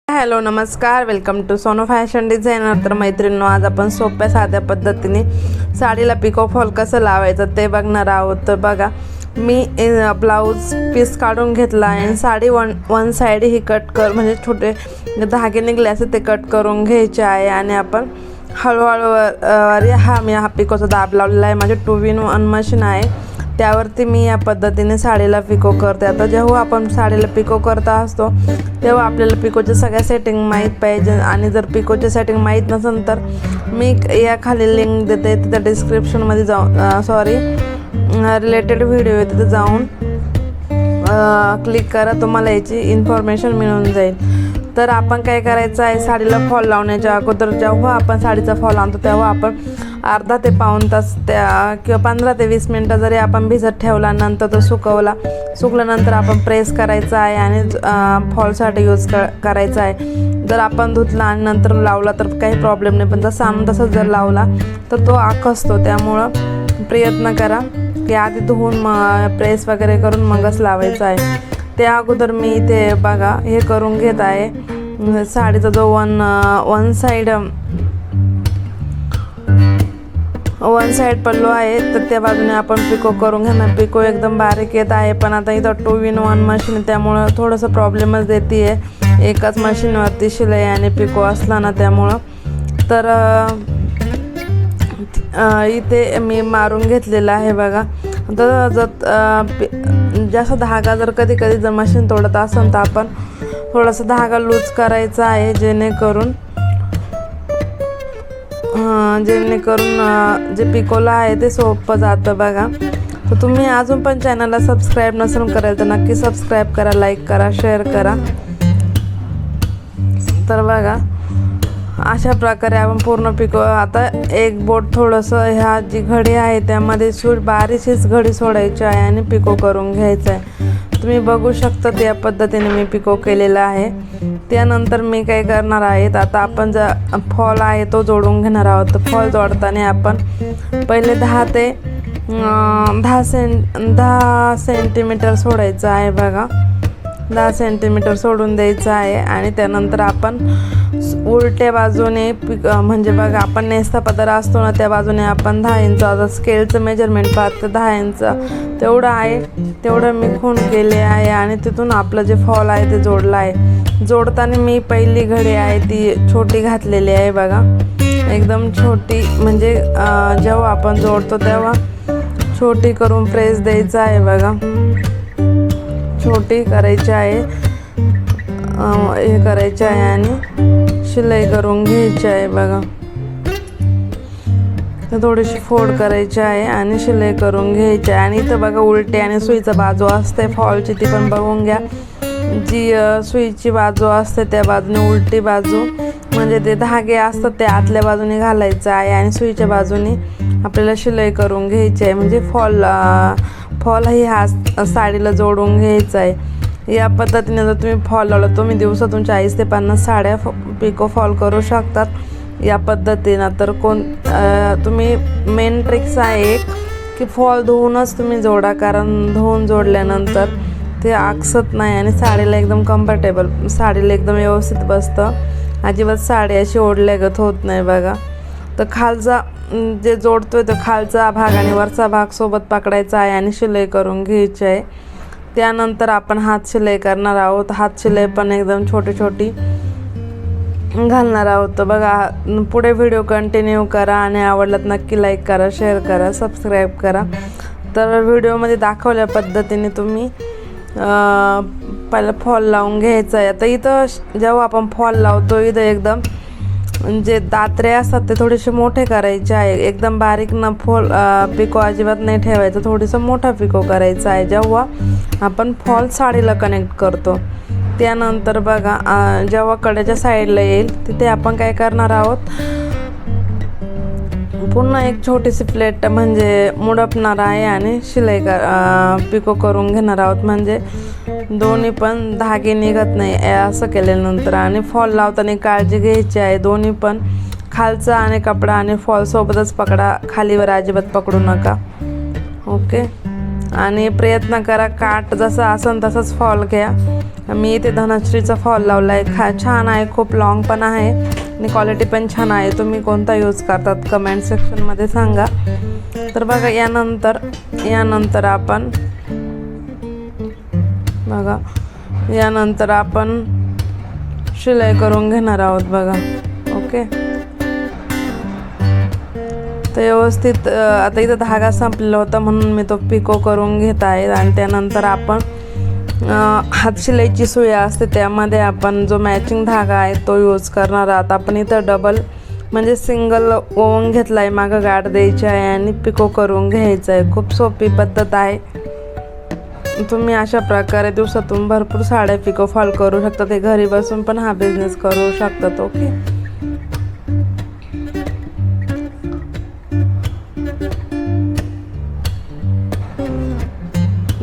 Hello नमस्कार, welcome to सोनो fashion designer. तर मैत्रिणींनो, आज आपण सोप्या साध्या पद्धतीने साडीला पिको फॉल कसं लावायचं ते बघणार आहोत. तर बघा, मी ब्लाऊज पीस काढून घेतला आहे. साडी वन साईड ही कट कर म्हणजे छोटे धागे निघले असे ते कट करून घ्यायचे आहे. आणि आपण हळूहळू मी हा पिकोचा दाब लावलेला आहे. माझे 2-in-1 मशीन आहे, त्यावरती मी या पद्धतीने साडीला पिको करते. आता जेव्हा आपण साडीला पिको करता असतो तेव्हा आपल्याला पिकोच्या सगळ्या सेटिंग माहीत पाहिजे. आणि जर पिकोचे सेटिंग माहीत नसेल तर मी या खाली लिंक देते, तिथं डिस्क्रिप्शनमध्ये रिलेटेड व्हिडिओ आहे, तिथं जाऊन क्लिक करा, तुम्हाला याची इन्फॉर्मेशन मिळून जाईल. तर आपण काय करायचं आहे, साडीला फॉल लावण्याच्या अगोदर जेव्हा आपण साडीचा फॉल आणतो तेव्हा आपण अर्धा ते पाऊण तास किंवा 15 ते 20 मिनटं जरी आपण भिजत ठेवला, नंतर तो सुकल्यानंतर आपण प्रेस करायचा आहे आणि फॉलसाठी यूज करायचा आहे. जर आपण धुतला आणि नंतर लावला तर काही प्रॉब्लेम नाही, पण जसं आणून तसंच जर लावला तर तो आखसतो. त्यामुळं प्रयत्न करा की आधी धुवून प्रेस वगैरे करून मगच लावायचं आहे. त्या अगोदर मी इथे बघा हे करून घेत आहे. साडीचा जो वन साईड पल्लू आहे तर त्या बाजूने आपण पिको करून घेणार. पिको एकदम बारीक येत आहे, पण आता इथं 2-in-1 मशीन त्यामुळं थोडंसं प्रॉब्लेमच देते आहे. एकाच मशीनवरती शिलाई आणि पिको असला ना, त्यामुळं तर इथे मी मारून घेतलेला आहे बघा. तर जास्त धागा जर कधी जर मशीन तोडत असेल तर आपण थोडासा धागा लूज करायचा आहे, जेणेकरून जे पिकोला आहे ते सोपं जातं बघा. तर तुम्ही अजून पण चॅनलला सबस्क्राईब नसेल करेल तर नक्की सबस्क्राईब करा, लाईक करा, शेअर करा. तर बघा, अशा प्रकारे आपण पूर्ण पिको, आता एक बोट थोडंसं ह्या जी घडी आहे त्यामध्ये बारीशीच घडी सोडायची आहे आणि पिको करून घ्यायचं आहे. तुम्ही बघू शकता त्या पद्धतीने मी पिको केलेला आहे. त्यानंतर मी काय करणार आहे, आता आपण जो फॉल आहे तो जोडून घेणार आहोत. तर फॉल जोडताना आपण पहिले 10 सेंटीमीटर सोडायचं आहे बघा. 10 सेंटीमीटर सोडून द्यायचं आहे. आणि त्यानंतर आपण उलट्या बाजूने म्हणजे बघा, आपण नेसता पदर असतो ना त्या बाजूने आपण 10 इंच, आता स्केलचं मेजरमेंट पाहतं 10 इंच तेवढं आहे, तेवढं मी खूण केले आहे. आणि तिथून आपलं जे फॉल आहे ते जोडलं आहे. जोडताना मी पहिली घडी आहे ती छोटी घातलेली आहे बघा, एकदम छोटी. म्हणजे जेव्हा आपण जोडतो तेव्हा छोटी करून प्रेस द्यायचा आहे बघा, छोटी करायची आहे, हे करायचे आहे आणि शिलाई करून घ्यायची आहे बघा. तर थोडीशी फोड करायची आहे आणि शिलाई करून घ्यायची आहे. आणि इथं बघा उलटी आणि सुईचा बाजू असते फॉलची, ती पण बघून घ्या. जी सुईची बाजू असते त्या बाजूने उलटी बाजू म्हणजे ते धागे असतात ते आतल्या बाजूने घालायचं आहे आणि सुईच्या बाजूने आपल्याला शिलाई करून घ्यायची आहे. म्हणजे फॉल ही साडीला जोडून घ्यायचा आहे. या पद्धतीने जर तुम्ही फॉल लावला, तुम्ही दिवसातून 40 ते 50 साड्या पिको फॉल करू शकतात या पद्धतीनं. तर तुम्ही मेन ट्रिक्स आहे एक की फॉल धुवूनच तुम्ही जोडा, कारण धुवून जोडल्यानंतर ते आकसत नाही आणि साडीला एकदम कम्फर्टेबल, साडीला एकदम व्यवस्थित बसतं. अजिबात साडी अशी ओढल्यागत होत नाही बघा. तर खालचा जे जोडतोय तो खालचा भाग आणि वरचा भाग सोबत पकडायचा आहे आणि शिलाई करून घ्यायची आहे. त्यानंतर आपण हात शिलाई करणार आहोत. हात शिलाई पण एकदम छोटी घालणार आहोत. तर बघा, पुढे व्हिडिओ कंटिन्यू करा आणि आवडलात नक्की लाईक करा, शेअर करा, सबस्क्राईब करा. तर व्हिडिओमध्ये दाखवल्या पद्धतीने तुम्ही पहिला फॉल लावून घ्यायचा आहे. आता इथं जेव्हा आपण फॉल लावतो इथं एकदम जे दात्रे असतात ते थोडेसे मोठे करायचे आहे. एकदम बारीक न पिको अजिबात नाही ठेवायचं, थोडंसं मोठा पिको करायचा आहे जेव्हा आपण फॉल साडीला कनेक्ट करतो. त्यानंतर बघा, जेव्हा कडेच्या साईडला येईल तिथे आपण काय करणार आहोत, पुन्हा एक छोटीशी प्लेट म्हणजे मुडपणार आहे आणि शिलाई पिको करून घेणार आहोत. म्हणजे दोन्ही पण धागे निघत नाही असं केल्यानंतर. आणि फॉल लावताना काळजी घ्यायची आहे, दोन्ही पण खालचा आणि कपडा आणि फॉल सोबतच पकडा, खालीवर अजिबात पकडू नका. ओके. आणि प्रयत्न करा काठ जसा असेल तसाच फॉल घ्या मी इथे धनश्रीचा फॉल लावला आहे. छान आहे, खूप लॉंग पण आहे आणि क्वालिटी पण छान आहे. तुम्ही कोणता यूज करतात कमेंट सेक्शनमध्ये सांगा. तर बघा यानंतर आपण बघा यानंतर आपण शिलाई करून घेणार आहोत बघा. ओके, तर व्यवस्थित आता इथं धागा संपलेला होता म्हणून मी तो पिको करून घेत आहे. आणि त्यानंतर आपण हात शिलाईची सुई असते त्यामध्ये आपण जो मॅचिंग धागा आहे तो यूज करणार आहोत. आपण इथं डबल म्हणजे सिंगल ओवून घेतला आहे, मागं गाठ द्यायची आहे आणि पिको करून घ्यायचं आहे. खूप सोपी पद्धत आहे. तुम्ही अशा प्रकारे दिवसातून भरपूर साड्या पिको फॉल करू शकता. ते घरी बसून पण हा बिझनेस करू शकतात. ओके,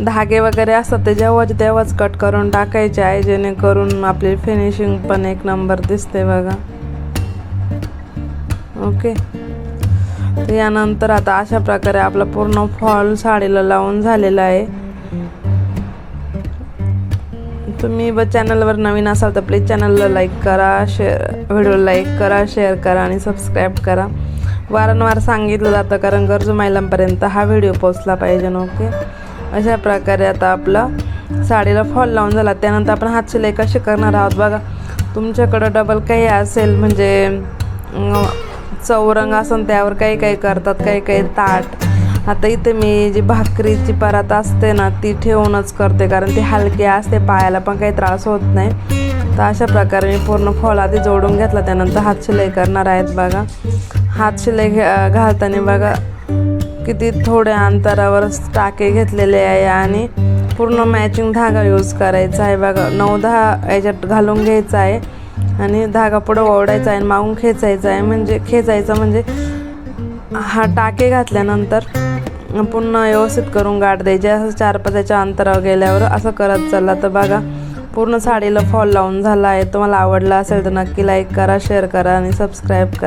धागे वगैरे असतात ते तेव्हाच कट करून टाकायचे आहे, जेणेकरून आपली फिनिशिंग पण एक नंबर दिसते बघा. ओके, तर यानंतर आता अशा प्रकारे आपला पूर्ण फॉल साडीला लावून झालेला आहे. तुम्ही चॅनलवर नवीन असाल तर प्लीज चॅनलला लाईक करा, व्हिडिओ लाईक करा, शेअर करा आणि सबस्क्राईब करा. वारंवार सांगितलं जातं कारण गरजू महिलांपर्यंत हा व्हिडिओ पोचला पाहिजे. ओके, अशा प्रकारे आता आपला साडीला फॉल लावून झाला. त्यानंतर आपण हात शिलाई कशी करणार आहोत बघा. तुमच्याकडं डबल काही असेल म्हणजे चौरंग असेल त्यावर काही करतात, काही ताट. आता इथे मी जी भाकरीची परात असते ना ती ठेवूनच करते कारण ती हलकी असते, पायाला पण काही त्रास होत नाही. तर अशा प्रकारे मी पूर्ण फॉल आधी जोडून घेतला. त्यानंतर हात शिलाई करणार आहेत बघा. हात शिलाई घालताना बघा किती थोड्या अंतरावर टाके घेतलेले आहे आणि पूर्ण मॅचिंग धागा यूज करायचा आहे बघा. 9-10 याच्यात घालून घ्यायचा आहे आणि धागा पुढं ओढायचा आहे आणि मागून खेचायचा म्हणजे हा टाके घातल्यानंतर पुन्हा व्यवस्थित करून गाठ द्यायची. असं 4-5 अंतरावर गेल्यावर असं करत चालला. तर बघा पूर्ण साडीला फॉल लावून झाला आहे. तुम्हाला आवडला असेल तर नक्की लाईक करा, शेअर करा आणि सबस्क्राईब करा.